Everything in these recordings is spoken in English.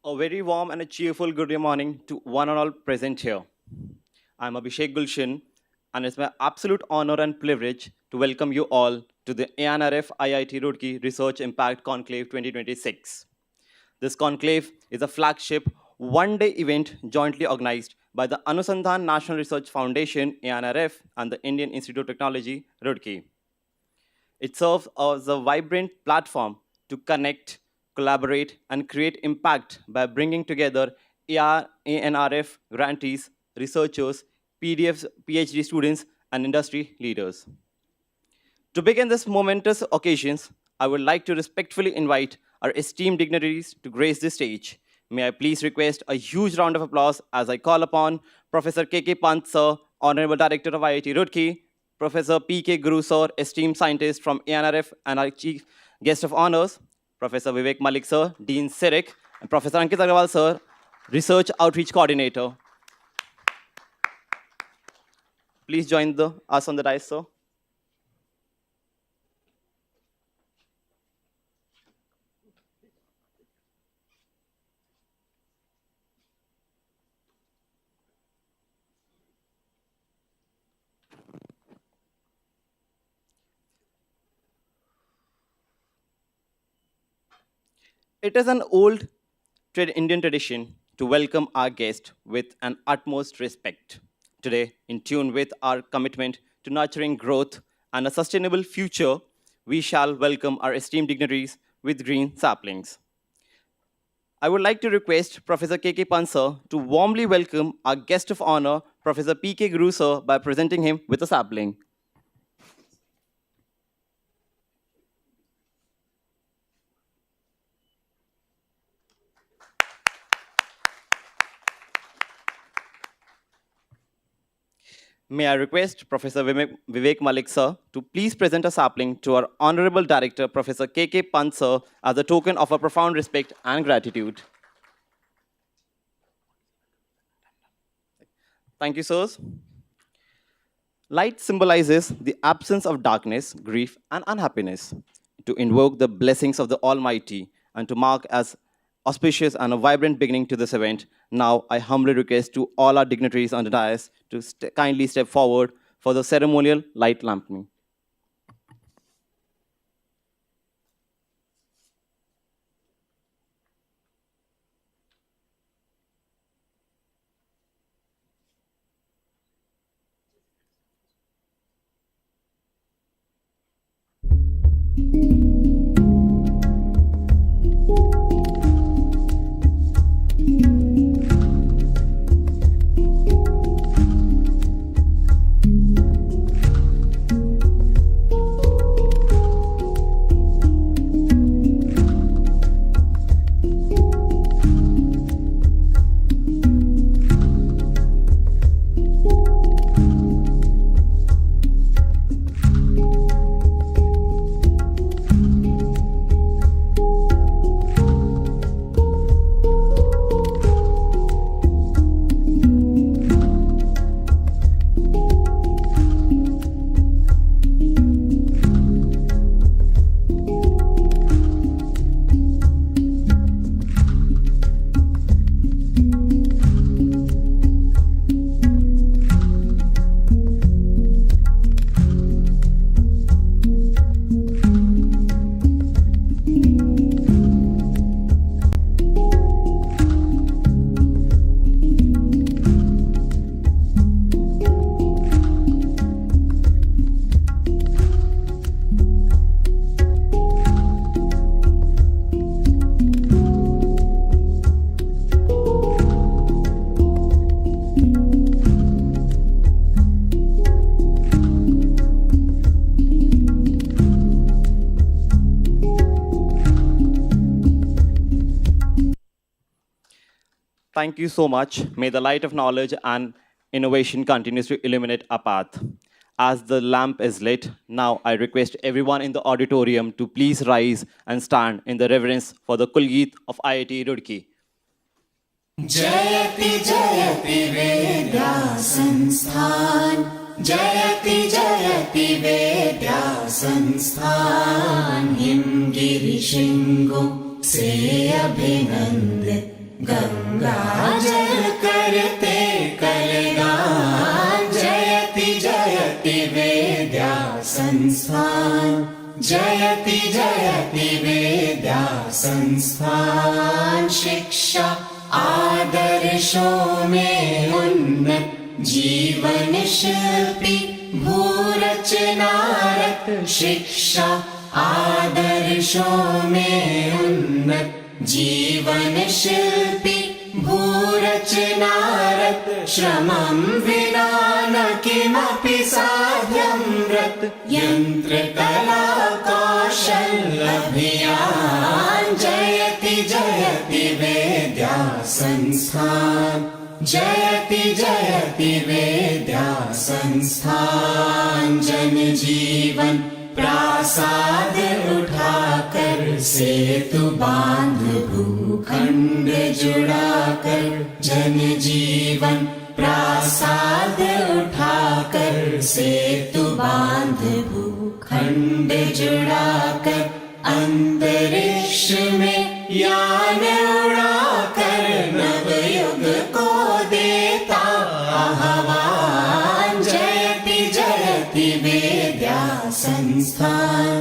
A very warm and a cheerful good morning to one and all present here. I'm Abhishek Gulshan, and it's my absolute honor and privilege to welcome you all to the ANRF IIT Roorkee Research Impact Conclave 2026. This conclave is a flagship one-day event jointly organized by the Anusandhan National Research Foundation (ANRF) and the Indian Institute of Technology Roorkee. It serves as a vibrant platform to connect, collaborate, and create impact by bringing together ANRF grantees, researchers, PDFs, PhD students, and industry leaders. To begin this momentous occasion, I would like to respectfully invite our esteemed dignitaries to grace the stage. May I please request a huge round of applause as I call upon Professor K.K. Pant, Sir, Honorable Director of IIT Roorkee, Professor P.K. Guru, Sir, esteemed scientist from ANRF, and our Chief Guest of Honors, Professor Vivek Malik, Sir, Dean Sirik, and Professor Ankit Agarwal, Sir, Research Outreach Coordinator. Please join us on the dais, Sir. It is an old Indian tradition to welcome our guest with an utmost respect. Today, in tune with our commitment to nurturing growth and a sustainable future, we shall welcome our esteemed dignitaries with green saplings. I would like to request Professor K.K. Pant, Sir, to warmly welcome our guest of honor, Professor P.K. Guru, Sir, by presenting him with a sapling. May I request Professor Vivek Malik, Sir, to please present a sapling to our Honorable Director, Professor K.K. Pant, Sir, as a token of our profound respect and gratitude. Thank you, sirs. Light symbolizes the absence of darkness, grief, and unhappiness, to invoke the blessings of the Almighty and to mark as auspicious and a vibrant beginning to this event. Now, I humbly request to all our dignitaries on the dais to kindly step forward for the ceremonial light lamping. Thank you so much. May the light of knowledge and innovation continues to illuminate our path. As the lamp is lit, now I request everyone in the auditorium to please rise and stand in the reverence for the Kulgeet of IIT Roorkee. जयति जयति वेद्या संस्थान जयति जयति वेद्या संस्थान हिमगिरि शृंगो से अभिनंदित गंगा जल करते कलगान, जयति जयति विद्या संस्थान, जयति जयति विद्या संस्थान। शिक्षा आदर्शों में उन्नत, जीवन शिल्पी भूरचनारत। शिक्षा आदर्शों में उन्नत, जीवन शिल्पी भूरचनारत। श्रमं विना न किमपि साध्यं रत, यन्त्रकला कौशलभियान। जयति जयति विद्या संस्थान, जयति जयति विद्या संस्थान। जन जीवन प्रासाद उठाकर, सेतु बांध भूखंड जुड़ाकर। जन जीवन प्रासाद उठाकर, सेतु बांध भूखंड जुड़ाकर। अंतरिक्ष में यान उड़ाकर, नवयुग को देता आह्वान। जयति जयति विद्या संस्थान,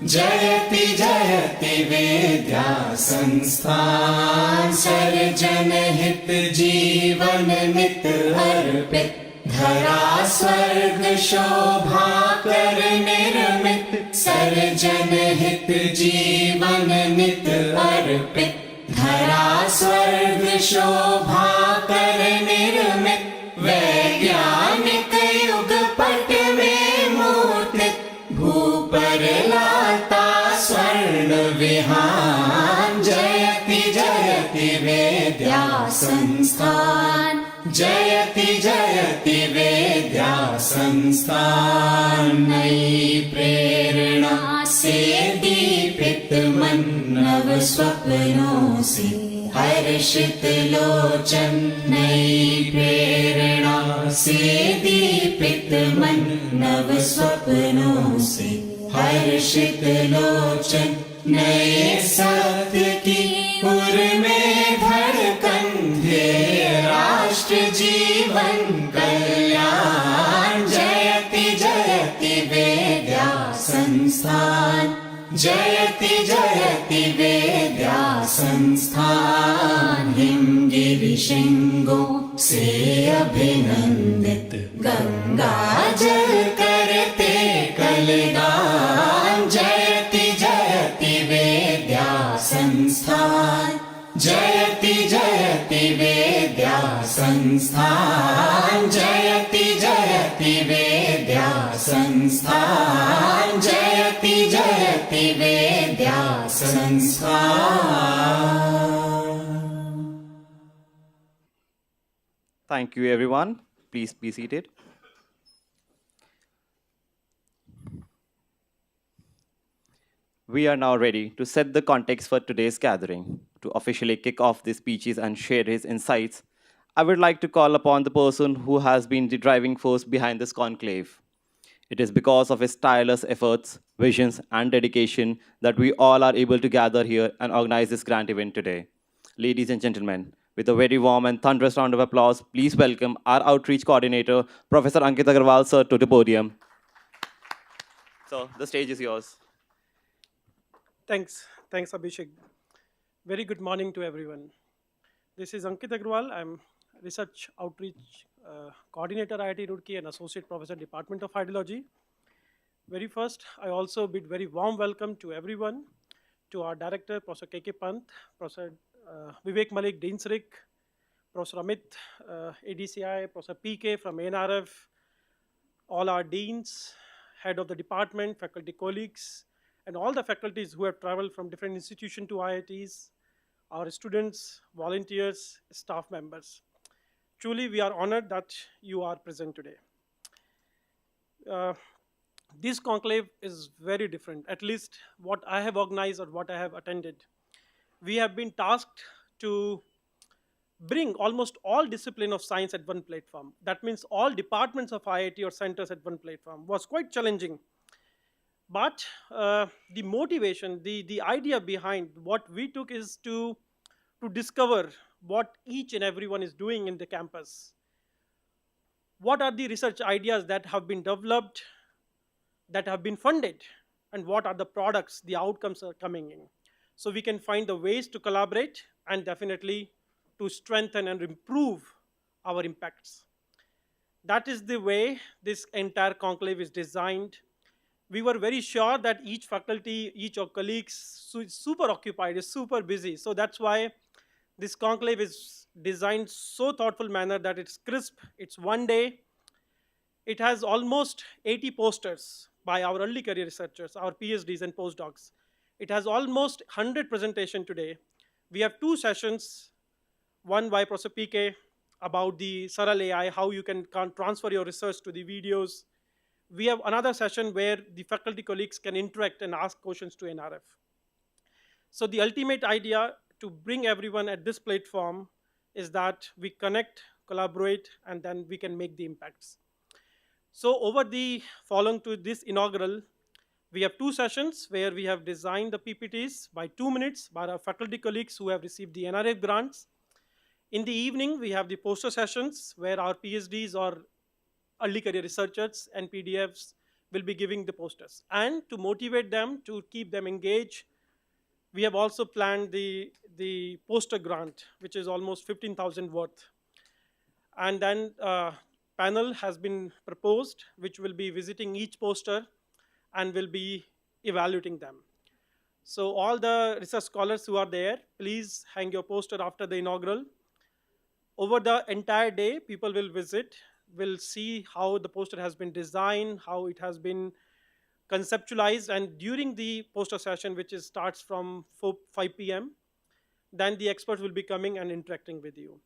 जयति जयति विद्या संस्थान। सर्जन हित जीवन नित अर्पित, धरा स्वर्ग शोभा कर निर्मित। सर्जन हित जीवन नित अर्पित, धरा स्वर्ग शोभा कर निर्मित। वैज्ञानिक युग पट में मूर्तित, भूपर लाता स्वर्ण विहान। जयति जयति विद्या संस्थान, जयति जयति विद्या संस्थान। नई प्रेरणा से दीपित मन, नव स्वप्नों से हर्षित लोचन। नई प्रेरणा से दीपित मन, नव स्वप्नों से हर्षित लोचन। नए सत्य की उर में धड़कन, ध्येय राष्ट्र जीवन कल्याण। जयति जयति विद्या संस्थान, जयति जयति विद्या संस्थान। हिमगिरि शृंगों से अभिनंदित, गंगा जल करते कलगान। जयति जयति विद्या संस्थान, जयति जयति विद्या संस्थान। जयति जयति विद्या संस्थान, जयति जयति विद्या संस्थान। Thank you, everyone. Please be seated. We are now ready to set the context for today's gathering. To officially kick off the speeches and share his insights, I would like to call upon the person who has been the driving force behind this conclave. It is because of his tireless efforts, visions, and dedication that we all are able to gather here and organize this grand event today. Ladies and gentlemen, with a very warm and thunderous round of applause, please welcome our outreach coordinator, Professor Ankit Agarwal, sir, to the podium. So, the stage is yours. Thanks, Abhishek. Very good morning to everyone. This is Ankit Agarwal. I'm Research Outreach Coordinator, IIT Roorkee, and Associate Professor, Department of Hydrology. Very first, I also bid very warm welcome to everyone, to our Director, Professor K.K. Pant, Professor Vivek Malik, Dean Srik, Professor Amit, ADCI, Professor P.K. from ANRF, all our deans, head of the department, faculty colleagues, and all the faculties who have traveled from different institutions to IITs, our students, volunteers, staff members. Truly, we are honored that you are present today. This conclave is very different, at least what I have organized or what I have attended. We have been tasked to bring almost all discipline of science at one platform. That means all departments of IIT or centers at one platform. Was quite challenging. But the motivation, the idea behind what we took is to discover what each and everyone is doing in the campus. What are the research ideas that have been developed, that have been funded, and what are the products, the outcomes are coming in. So we can find the ways to collaborate and definitely to strengthen and improve our impacts. That is the way this entire conclave is designed. We were very sure that each faculty, each of colleagues is super occupied, is super busy. So that's why this conclave is designed so thoughtful manner that it's crisp, it's one day. It has almost 80 posters by our early career researchers, our PhDs and postdocs. It has almost 100 presentation today. We have two sessions, one by Professor PK about the SARAL AI, how you can transfer your research to the videos. We have another session where the faculty colleagues can interact and ask questions to NRF. So the ultimate idea to bring everyone at this platform is that we connect, collaborate, and then we can make the impacts. So over the following to this inaugural, we have two sessions where we have designed the PPTs by 2 minutes by our faculty colleagues who have received the NRF grants. In the evening, we have the poster sessions where our PhDs or early career researchers and PDFs will be giving the posters. And to motivate them, to keep them engaged, we have also planned the poster grant, which is almost 15,000 worth. And then panel has been proposed, which will be visiting each poster and will be evaluating them. So all the research scholars who are there, please hang your poster after the inaugural. Over the entire day, people will visit, will see how the poster has been designed, how it has been conceptualized, and during the poster session, which starts from 5 p.m., then the experts will be coming and interacting with you.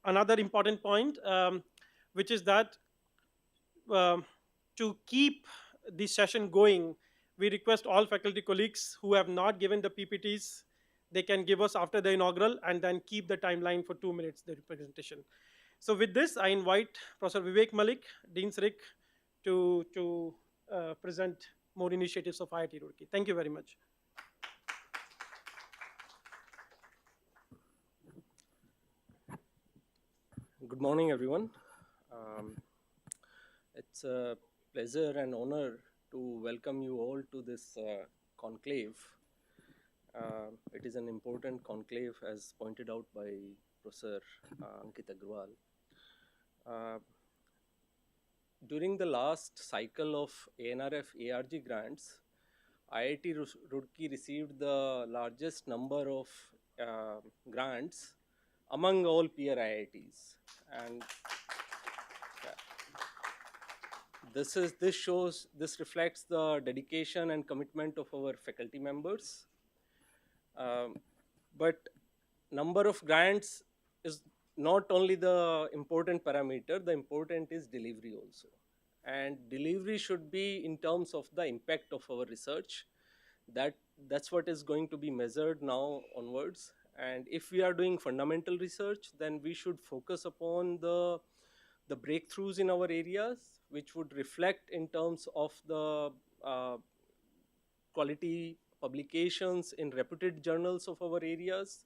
Another important point, which is that to keep this session going, we request all faculty colleagues who have not given the PPTs, they can give us after the inaugural and then keep the timeline for 2 minutes, the presentation. So with this, I invite Professor Vivek Malik, Dean's Rick, to present more initiatives of IIT Roorkee. Thank you very much. Good morning, everyone. It's a pleasure and honor to welcome you all to this conclave. It is an important conclave, as pointed out by Professor Ankit Agrawal. During the last cycle of ANRF ARG grants, IIT Roorkee received the largest number of grants among all peer IITs, and this reflects the dedication and commitment of our faculty members. But number of grants is not only the important parameter, the important is delivery also. And delivery should be in terms of the impact of our research. That's what is going to be measured now onwards. And if we are doing fundamental research, then we should focus upon the breakthroughs in our areas, which would reflect in terms of the quality publications in reputed journals of our areas,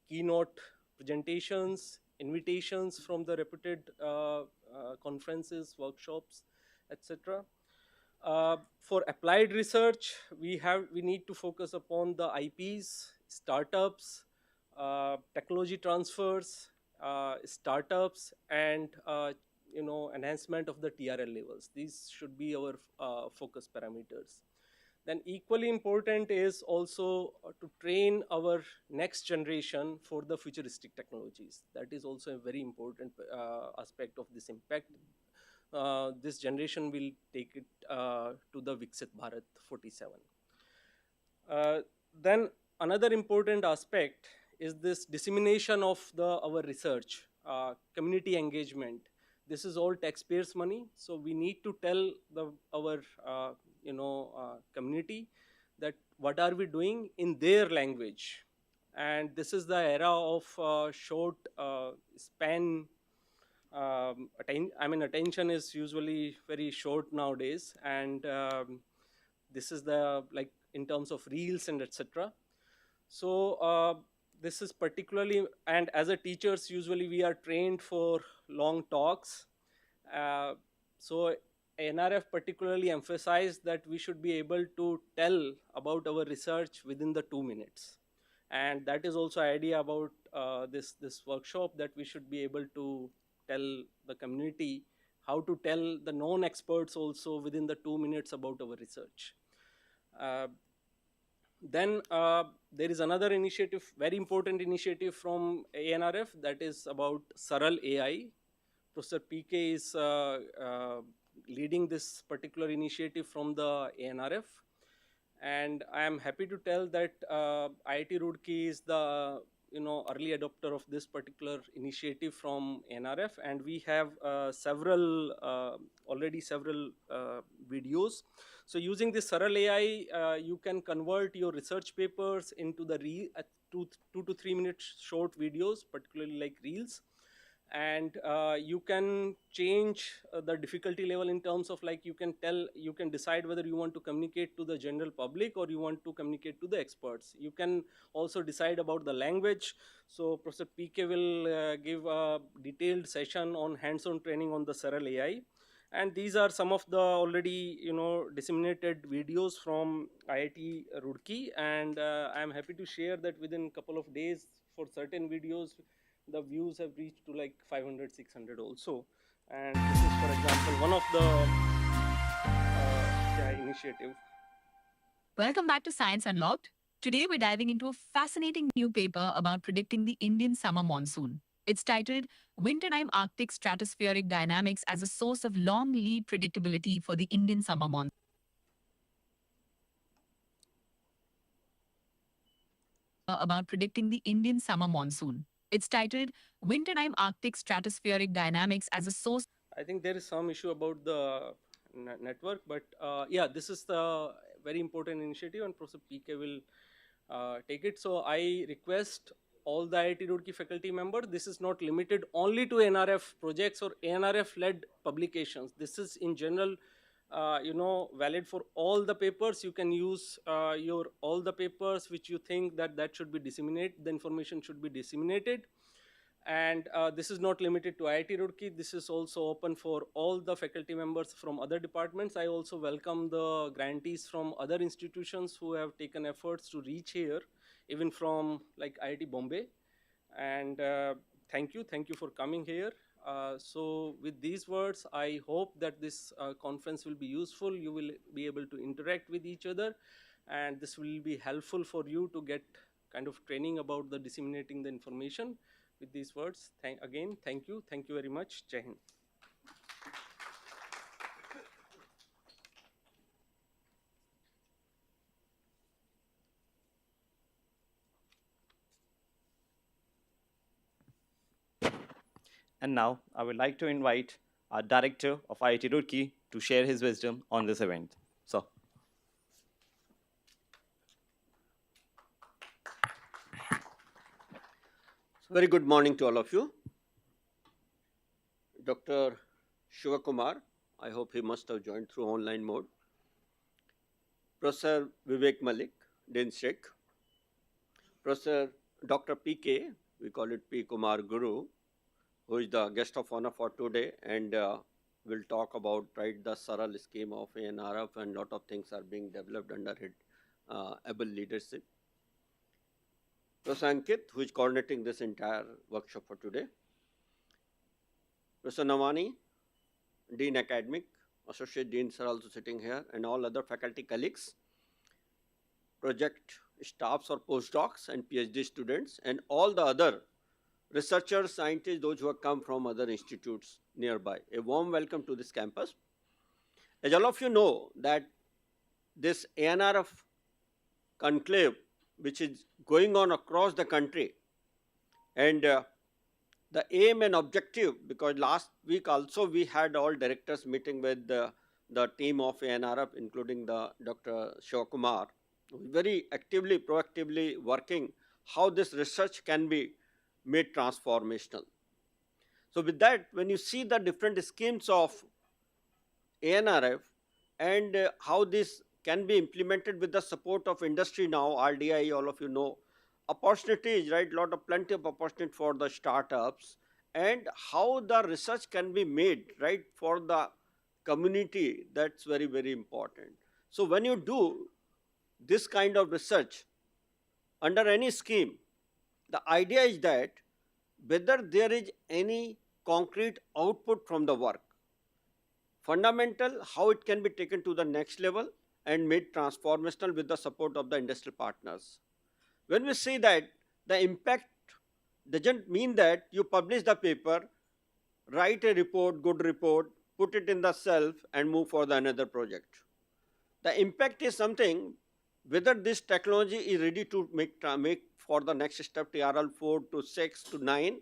keynote presentations, invitations from the reputed conferences, workshops, etc. For applied research, we need to focus upon the IPs, startups, technology transfers, startups, and enhancement of the TRL levels. These should be our focus parameters. Then equally important is also to train our next generation for the futuristic technologies. That is also a very important aspect of this impact. This generation will take it to the Viksit Bharat 47. Then another important aspect is this dissemination of our research, community engagement. This is all taxpayers' money, so we need to tell our community that what are we doing in their language. And this is the era of short span. Attention is usually very short nowadays, and this is the in terms of reels and etc. So this is particularly, and as a teachers, usually we are trained for long talks. Uh, so ANRF particularly emphasized that we should be able to tell about our research within the 2 minutes, and that is also idea about this workshop, that we should be able to tell the community how to tell the non-experts also within the 2 minutes about our research. Uh, then there is another initiative, very important initiative from ANRF, that is about SARAL AI. Professor PK is leading this particular initiative from the ANRF, and I am happy to tell that IIT Roorkee is the early adopter of this particular initiative from NRF, and we have already several videos. So using this SARAL AI, you can convert your research papers into the 2 to 3 minute short videos, particularly like reels, and you can change the difficulty level in terms of, like, you can decide whether you want to communicate to the general public or you want to communicate to the experts. You can also decide about the language. So Professor PK will give a detailed session on hands-on training on the SARAL AI, and these are some of the already disseminated videos from IIT Roorkee, and I am happy to share that within a couple of days, for certain videos, the views have reached to like 500, 600 also. And this is, for example, one of the initiative. Welcome back to Science Unlocked. Today we're diving into a fascinating new paper about predicting the Indian summer monsoon. It's titled Wintertime Arctic Stratospheric Dynamics as a Source of Long Lead Predictability for the Indian Summer Monsoon. About predicting the Indian summer monsoon. It's titled Wintertime Arctic Stratospheric Dynamics as a Source. I think there is some issue about the network, but yeah, this is the very important initiative, and Professor PK will take it. So I request all the IIT Roorkee faculty members, this is not limited only to NRF projects or ANRF led publications. This is in general valid for all the papers. You can use your all the papers which you think that should be disseminated, the information should be disseminated. And this is not limited to IIT Roorkee. This is also open for all the faculty members from other departments. I also welcome the grantees from other institutions who have taken efforts to reach here, even from like IIT Bombay. And thank you for coming here. So with these words, I hope that this conference will be useful. You will be able to interact with each other, and this will be helpful for you to get kind of training about the disseminating the information. With these words, thank you very much. Jai Hind. And now I would like to invite our director of IIT Roorkee to share his wisdom on this event. So, very good morning to all of you. Dr. Shivakumar, I hope he must have joined through online mode. Professor Vivek Malik, Dean Sheikh. Professor Dr. PK, we call it P. Kumar Guru, who is the guest of honor for today, and will talk about the SARAL scheme of ANRF, and lot of things are being developed under his able leadership. Professor Ankit, who is coordinating this entire workshop for today. Professor Navani, Dean Academic, Associate Deans are also sitting here, and all other faculty colleagues, project staffs or postdocs and PhD students, and all the other researchers, scientists, those who have come from other institutes nearby. A warm welcome to this campus. As all of you know, that this ANRF conclave, which is going on across the country, and the aim and objective, because last week also we had all directors meeting with the team of ANRF, including the Dr. Shivakumar, very actively, proactively working how this research can be made transformational. So with that, when you see the different schemes of ANRF and how this can be implemented with the support of industry now, RDI, all of you know, opportunities, right? Plenty of opportunity for the startups, and how the research can be made, right, for the community. That's very, very important. So when you do this kind of research under any scheme, the idea is that whether there is any concrete output from the work, fundamental, how it can be taken to the next level and made transformational with the support of the industrial partners. When we say that, the impact doesn't mean that you publish the paper, write a report, good report, put it in the shelf and move for the another project. The impact is something whether this technology is ready to make for the next step, TRL 4 to 6 to 9,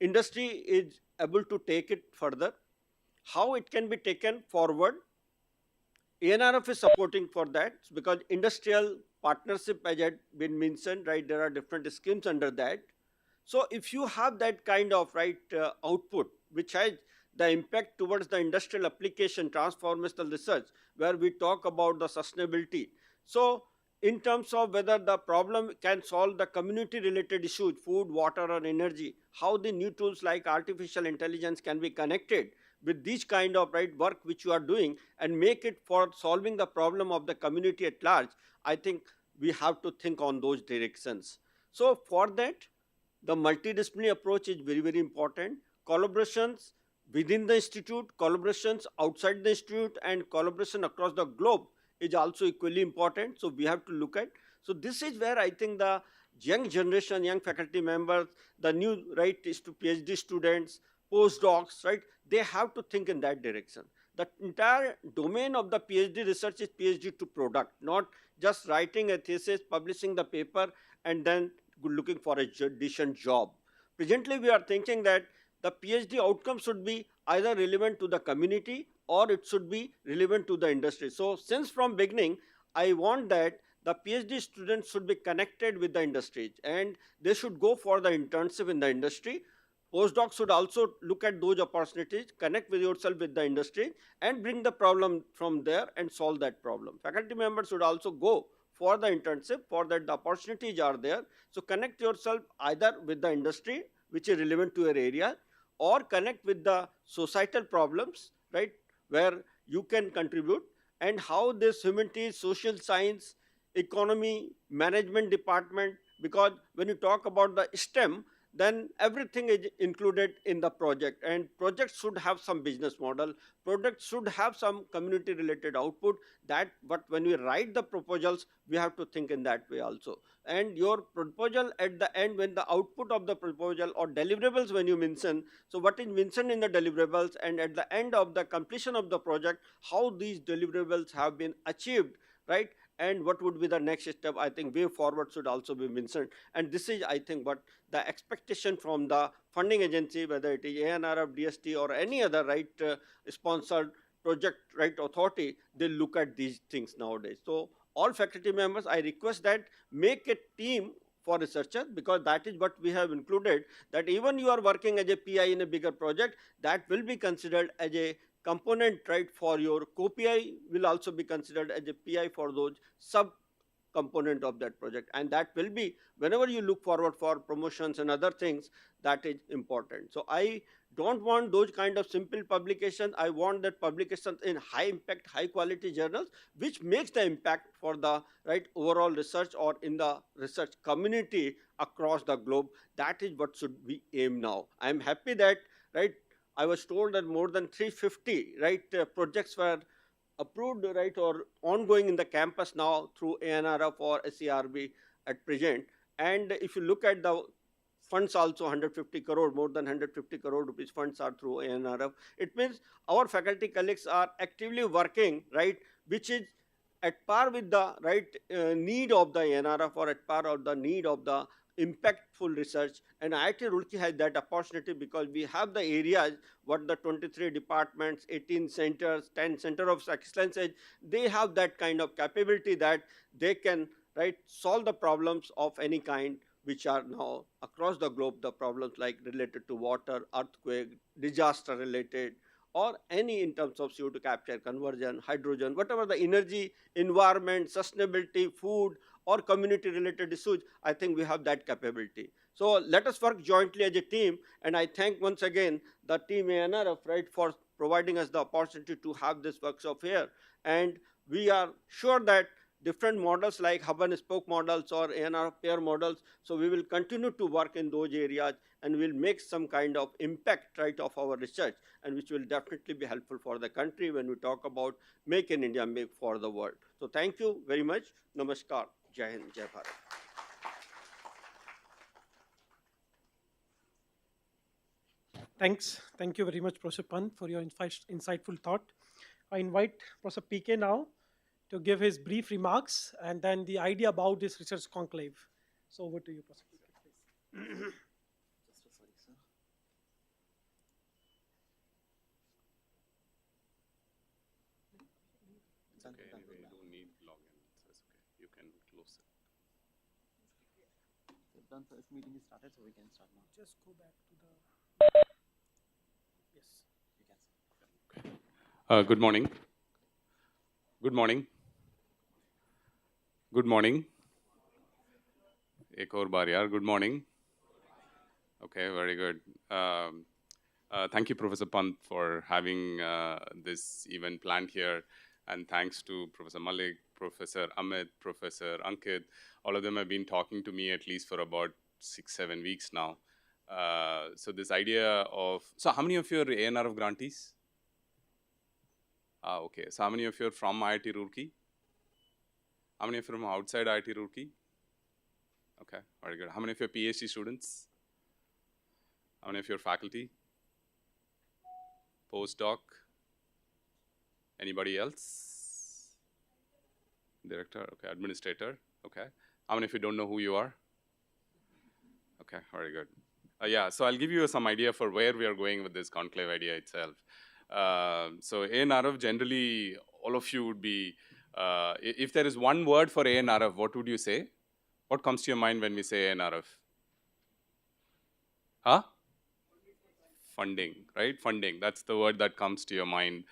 industry is able to take it further, how it can be taken forward. ANRF is supporting for that because industrial partnership, as had been mentioned, right, there are different schemes under that. So if you have that kind of output which has the impact towards the industrial application, transformational research, where we talk about the sustainability. So in terms of whether the problem can solve the community related issues, food, water or energy, how the new tools like artificial intelligence can be connected with these kind of work which you are doing and make it for solving the problem of the community at large, I think we have to think on those directions. So for that, the multidisciplinary approach is very, very important. Collaborations within the institute, collaborations outside the institute, and collaboration across the globe is also equally important. So we have to look at. So this is where I think the young generation, young faculty members, the new is to PhD students, postdocs, right, they have to think in that direction. The entire domain of the PhD research is PhD to product, not just writing a thesis, publishing the paper, and then looking for a decent job. Presently, we are thinking that the PhD outcome should be either relevant to the community or it should be relevant to the industry. So since from beginning, I want that the PhD students should be connected with the industry and they should go for the internship in the industry. Postdocs should also look at those opportunities, connect with yourself with the industry and bring the problem from there and solve that problem. Faculty members should also go for the internship, for that the opportunities are there. So connect yourself either with the industry, which is relevant to your area, or connect with the societal problems, right, where you can contribute, and how this humanities, social science, economy, management department, because when you talk about the STEM, then everything is included in the project, and projects should have some business model, projects should have some community related output, that but when we write the proposals, we have to think in that way also. And your proposal at the end, when the output of the proposal or deliverables when you mention, so what is mentioned in the deliverables, and at the end of the completion of the project, how these deliverables have been achieved, right, and what would be the next step. I think way forward should also be mentioned, and this is, I think, what the expectation from the funding agency, whether it is ANRF, DST or any other sponsored project authority, they look at these things nowadays. So all faculty members, I request that make a team for researchers, because that is what we have included, that even you are working as a PI in a bigger project, that will be considered as a component, right, for your co-PI will also be considered as a PI for those sub component of that project, and that will be whenever you look forward for promotions and other things, that is important. So I don't want those kind of simple publications. I want that publications in high impact, high quality journals, which makes the impact for the overall research or in the research community across the globe. That is what should we aim now. I am happy that I was told that more than 350 projects were approved or ongoing in the campus now through ANRF or SERB at present. And if you look at the funds also, 150 crore, more than 150 crore rupees funds are through ANRF. It means our faculty colleagues are actively working, which is at par with the need of the ANRF, or at par of the need of the impactful research. And IIT Roorkee has that opportunity because we have the areas what the 23 departments, 18 centers, 10 center of excellence, they have that kind of capability that they can solve the problems of any kind which are now across the globe, the problems like related to water, earthquake, disaster related, or any in terms of CO2 capture, conversion, hydrogen, whatever the energy, environment, sustainability, food, or community related issues, I think we have that capability. So let us work jointly as a team, and I thank once again the team ANRF, right, for providing us the opportunity to have this workshop here. And we are sure that different models like hub and spoke models or ANRF pair models, so we will continue to work in those areas and will make some kind of impact, right, of our research, and which will definitely be helpful for the country when we talk about make in India, make for the world. So thank you very much. Namaskar. Jai Hind, Jai Bharat. Thanks. Thank you very much, Professor Pant, for your insightful thought. I invite Professor PK now to give his brief remarks and then the idea about this research conclave. So over to you, Professor PK, please. Okay, anyway, you don't need login, so it's okay. You can close it. We've done first meeting is started, so we can start now. Just go back to the. Yes. You can start. Good morning. Good morning. Good morning. Ek aur baar yaar. Good morning. Okay, very good. Thank you, Professor Pant, for having this event planned here. And thanks to Professor Malik, Professor Amit, Professor Ankit. All of them have been talking to me at least for about 6-7 weeks now. So this idea of, so how many of you are ANRF grantees? Okay, so how many of you are from IIT Roorkee? How many of you are from outside IIT Roorkee? Okay, very good. How many of you are PhD students? How many of you are faculty? Postdoc? Anybody else? Director, okay, administrator, okay. How many of you don't know who you are? Okay, very good. Yeah, so I'll give you some idea for where we are going with this conclave idea itself. So ANRF, generally, all of you would be, if there is one word for ANRF, what would you say? What comes to your mind when we say ANRF? Huh? Funding, right? Funding, that's the word that comes to your mind.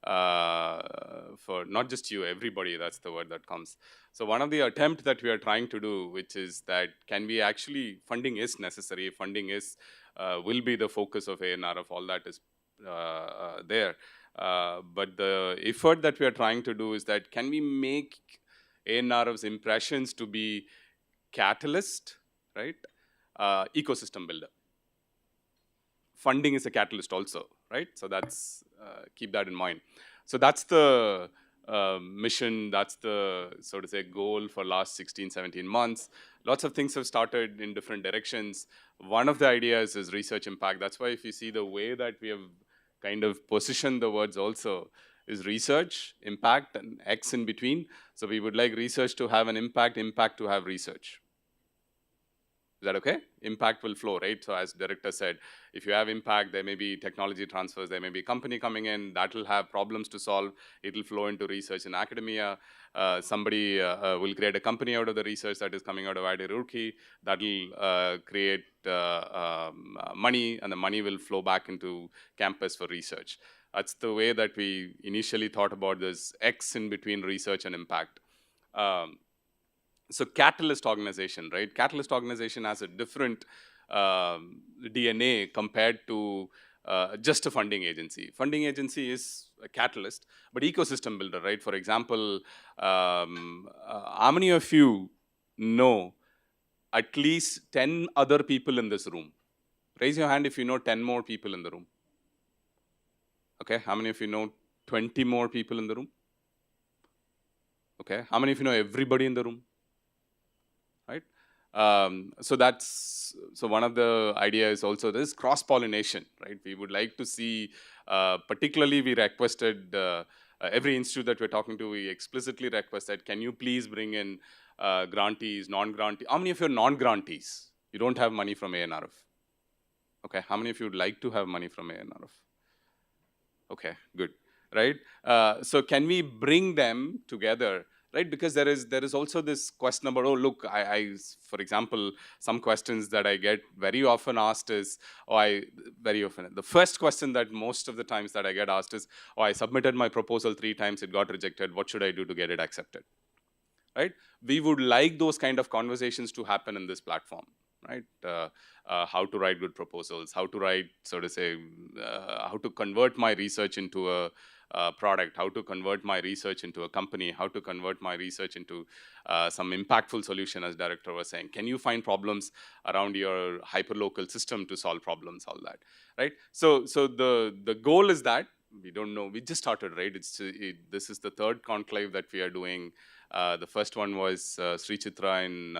For not just you, everybody, that's the word that comes. So one of the attempt that we are trying to do, which is that can we actually, funding is necessary, funding is, will be the focus of ANRF, all that is there. But the effort that we are trying to do is that can we make ANRF's impressions to be catalyst, right? Ecosystem builder. Funding is a catalyst also, right? So that's, keep that in mind. So that's the mission, that's the, so to say, goal for last 16, 17 months. Lots of things have started in different directions. One of the ideas is research impact. That's why if you see the way that we have kind of positioned the words also is research, impact, and X in between. So we would like research to have an impact, impact to have research. Is that okay? Impact will flow, right? So as director said, if you have impact, there may be technology transfers, there may be company coming in, that will have problems to solve. It will flow into research in academia. Somebody will create a company out of the research that is coming out of IIT Roorkee. That will create money, and the money will flow back into campus for research. That's the way that we initially thought about this X in between research and impact. So catalyst organization, right? Catalyst organization has a different DNA compared to just a funding agency. Funding agency is a catalyst, but ecosystem builder, right? For example, how many of you know at least 10 other people in this room? Raise your hand if you know 10 more people in the room. Okay, how many of you know 20 more people in the room? Okay, how many of you know everybody in the room? Right? So that's, so one of the ideas also this cross-pollination, right? We would like to see, particularly we requested, every institute that we're talking to, we explicitly requested, can you please bring in grantees, non-grantees? How many of you are non-grantees? You don't have money from ANRF. Okay, how many of you would like to have money from ANRF? Okay, good, right? So can we bring them together right? Because there is also this question about, oh, look, for example, some questions that I get very often asked is, the first question that most of the times that I get asked is, oh, I submitted my proposal 3 times, it got rejected, what should I do to get it accepted, right? We would like those kind of conversations to happen in this platform, right? How to write good proposals, how to write, so to say, how to convert my research into a product, how to convert my research into a company, how to convert my research into some impactful solution, as director was saying. Can you find problems around your hyperlocal system to solve problems, all that, right? So the goal is that, we don't know, we just started, right? This is the third conclave that we are doing. The first one was Sri Chitra in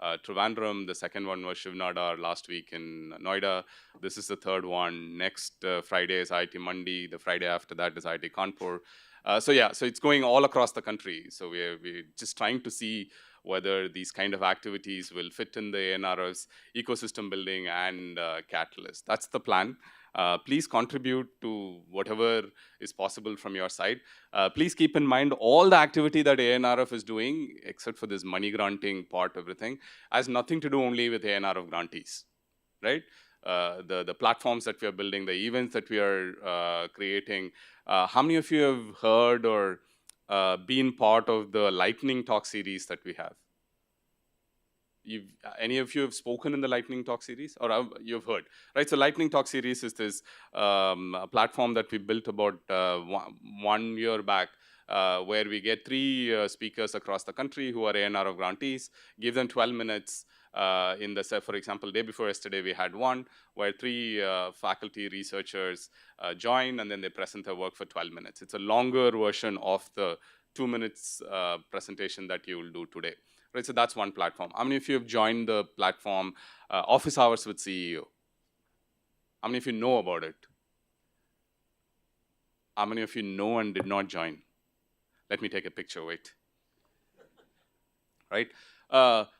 Trivandrum. The second one was Shivnadar last week in Noida. This is the third one. Next Friday is IIT Mandi. The Friday after that is IIT Kanpur. So it's going all across the country. So we're just trying to see whether these kind of activities will fit in the ANRF's ecosystem building and catalyst. That's the plan. Please contribute to whatever is possible from your side. Please keep in mind all the activity that ANRF is doing, except for this money granting part, everything, has nothing to do only with ANRF grantees, right? The platforms that we are building, the events that we are creating. How many of you have heard or been part of the lightning talk series that we have? Any of you have spoken in the lightning talk series, or you've heard, right? So lightning talk series is this platform that we built about 1 year back, where we get 3 speakers across the country who are ANRF grantees, give them 12 minutes. For example, day before yesterday, we had one where 3 faculty researchers join, and then they present their work for 12 minutes. It's a longer version of the 2 minutes presentation that you will do today. Right, so that's one platform. How many of you have joined the platform Office Hours with CEO? How many of you know about it? How many of you know and did not join? Let me take a picture, wait. Right?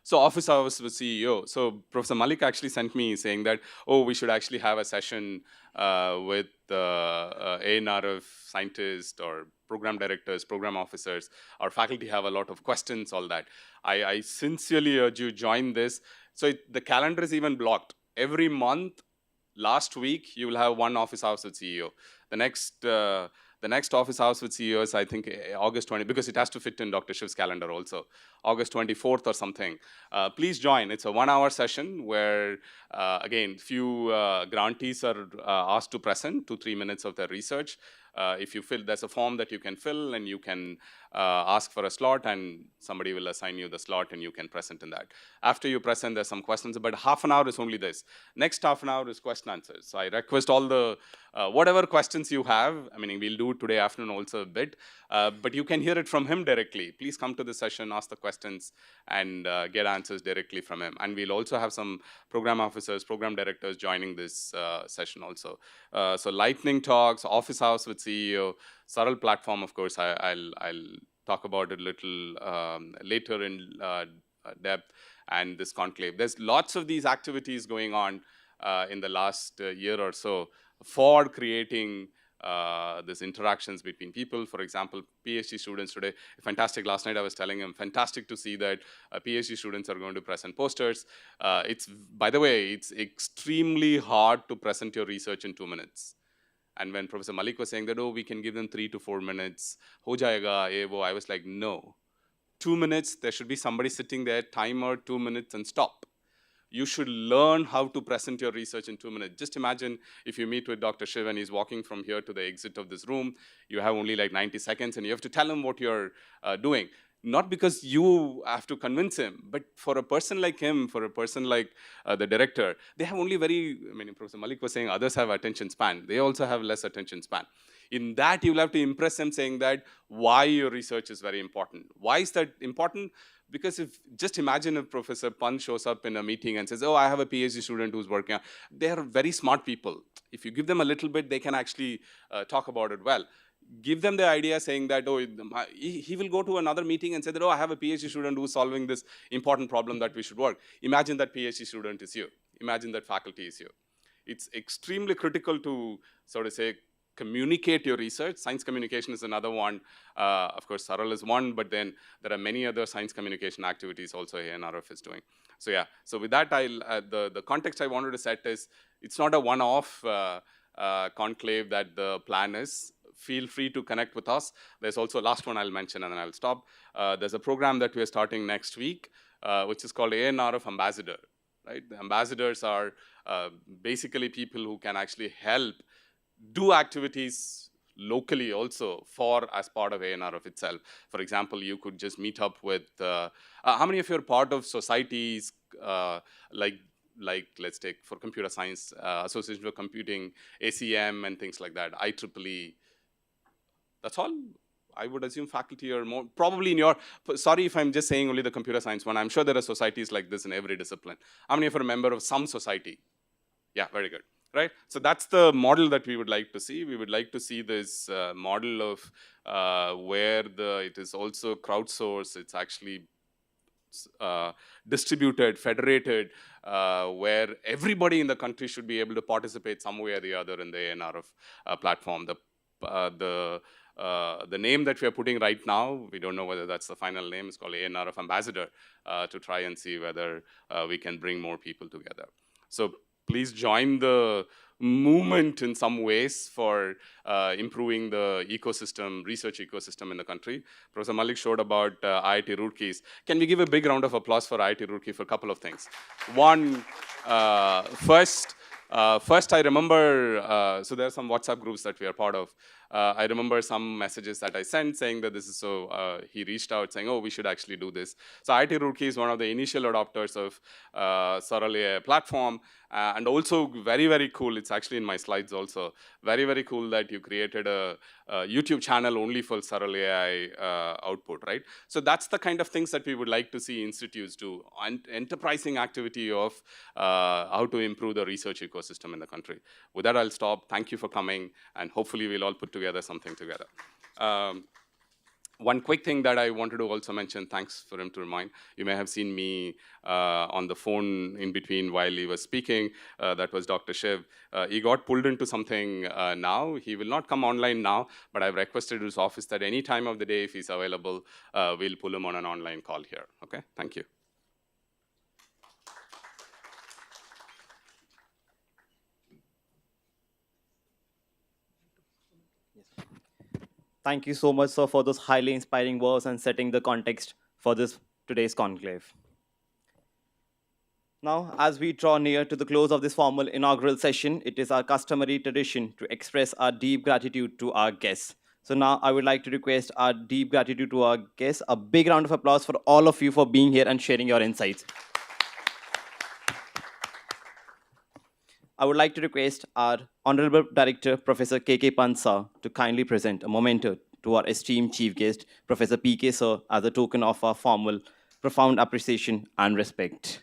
So Office Hours with CEO. So Professor Malik actually sent me saying that, oh, we should actually have a session with ANRF scientists or program directors, program officers. Our faculty have a lot of questions, all that. I sincerely urge you, join this. So the calendar is even blocked. Every month, last week, you will have one Office Hours with CEO. The next Office Hours with CEO is, I think, August 20, because it has to fit in Dr. Shiv's calendar also, August 24th or something. Please join. It's a 1-hour session where, again, few grantees are asked to present 2-3 minutes of their research. If you fill, there's a form that you can fill, and you can ask for a slot, and somebody will assign you the slot, and you can present in that. After you present, there's some questions, but half an hour is only this. Next half an hour is question answers. So I request all the, whatever questions you have, I mean, we'll do today afternoon also a bit, but you can hear it from him directly. Please come to the session, ask the questions, and get answers directly from him. And we'll also have some program officers, program directors joining this session also. So lightning talks, Office Hours with CEO, SARAL platform, of course, I'll talk about it a little later in depth, and this conclave. There's lots of these activities going on in the last year or so for creating these interactions between people. For example, PhD students today, fantastic. Last night I was telling him, fantastic to see that PhD students are going to present posters. By the way, it's extremely hard to present your research in 2 minutes. And when Professor Malik was saying that, oh, we can give them 3 to 4 minutes, ho jayega, ye wo, I was like, no. 2 minutes, there should be somebody sitting there, timer, 2 minutes, and stop. You should learn how to present your research in 2 minutes. Just imagine if you meet with Dr. Shiv and he's walking from here to the exit of this room, you have only like 90 seconds, and you have to tell him what you're doing. Not because you have to convince him, but for a person like him, for a person like the director, they have only Professor Malik was saying others have attention span. They also have less attention span. In that, you'll have to impress them saying that why your research is very important. Why is that important? Because just imagine if Professor Pant shows up in a meeting and says, oh, I have a PhD student who's working on, they are very smart people. If you give them a little bit, they can actually talk about it well. Give them the idea saying that, oh, he will go to another meeting and say that, oh, I have a PhD student who's solving this important problem that we should work. Imagine that PhD student is you. Imagine that faculty is you. It's extremely critical to sort of say, communicate your research. Science communication is another one. Of course, SARAL is one, but then there are many other science communication activities also ANRF is doing. So yeah, so with that, the context I wanted to set is, it's not a one-off conclave that the plan is. Feel free to connect with us. There's also last one I'll mention and then I'll stop. There's a program that we're starting next week, which is called ANRF Ambassador, right? The ambassadors are basically people who can actually help do activities locally also as part of ANRF itself. For example, you could just meet up with, how many of you are part of societies like let's take for computer science, Association for Computing, ACM and things like that, IEEE. That's all. I would assume faculty are more, probably in your, sorry if I'm just saying only the computer science one, I'm sure there are societies like this in every discipline. How many of you are a member of some society? Yeah, very good, right? So that's the model that we would like to see. We would like to see this model of where it is also crowdsourced, it's actually distributed, federated, where everybody in the country should be able to participate some way or the other in the ANRF platform. The name that we are putting right now, we don't know whether that's the final name, it's called ANRF Ambassador, to try and see whether we can bring more people together. So please join the movement in some ways for improving the ecosystem, research ecosystem in the country. Professor Malik showed about IIT Roorkee. Can we give a big round of applause for IIT Roorkee for a couple of things? One, first I remember, so there are some WhatsApp groups that we are part of. I remember some messages that I sent saying that this is so, he reached out saying, oh, we should actually do this. So IIT Roorkee is one of the initial adopters of SARAL AI platform, and also very, very cool, it's actually in my slides also, very, very cool that you created a YouTube channel only for SARAL AI output, right? So that's the kind of things that we would like to see institutes do, enterprising activity of how to improve the research ecosystem in the country. With that, I'll stop. Thank you for coming, and hopefully we'll all put together something together. One quick thing that I wanted to also mention, thanks for him to remind, you may have seen me on the phone in between while he was speaking, that was Dr. Shiv. He got pulled into something now. He will not come online now, but I've requested his office that any time of the day, if he's available, we'll pull him on an online call here, okay? Thank you. Thank you so much, sir, for those highly inspiring words and setting the context for today's conclave. Now, as we draw near to the close of this formal inaugural session, it is our customary tradition to express our deep gratitude to our guests. So now I would like to request our deep gratitude to our guests. A big round of applause for all of you for being here and sharing your insights. I would like to request our Honorable Director, Professor K.K. Pant sir, to kindly present a memento to our esteemed Chief Guest, Professor P.K. sir, as a token of our formal, profound appreciation and respect.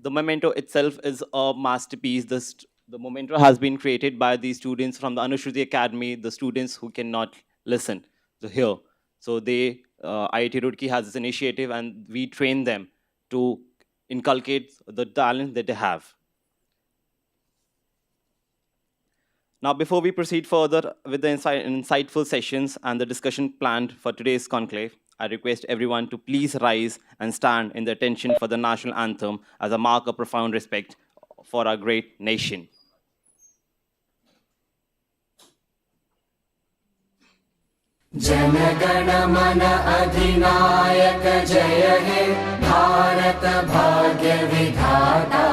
The memento itself is a masterpiece. The memento has been created by the students from the Anushruti Academy, the students who cannot listen to hear. So IIT Roorkee has this initiative, and we train them to inculcate the talent that they have. Now, before we proceed further with the insightful sessions and the discussion planned for today's conclave, I request everyone to please rise and stand in the attention for the national anthem as a mark of profound respect for our great nation. Janagana mana adhinayaka jaya he Bharat bhagya vidhata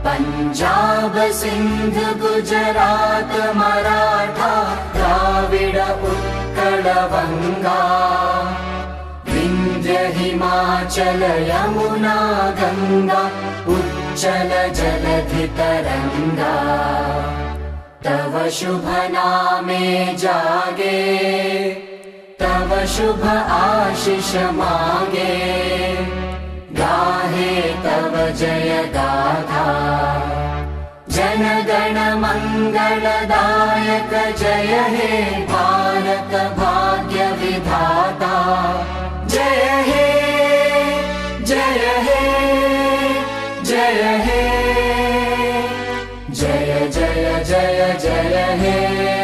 Punjab Sindh Gujarat Maratha Dravida Utkala Vanga Vindhya Himachala Yamuna Ganga Uchchala Jaladhi Taranga तव शुभ नामे जागे तव शुभ आशीष मागे गाहे तव जय गाथा जय जन गण मंगलदायक जय हे भारत भाग्य विधाता जय हे जय हे जय हे जय जय जय जय हे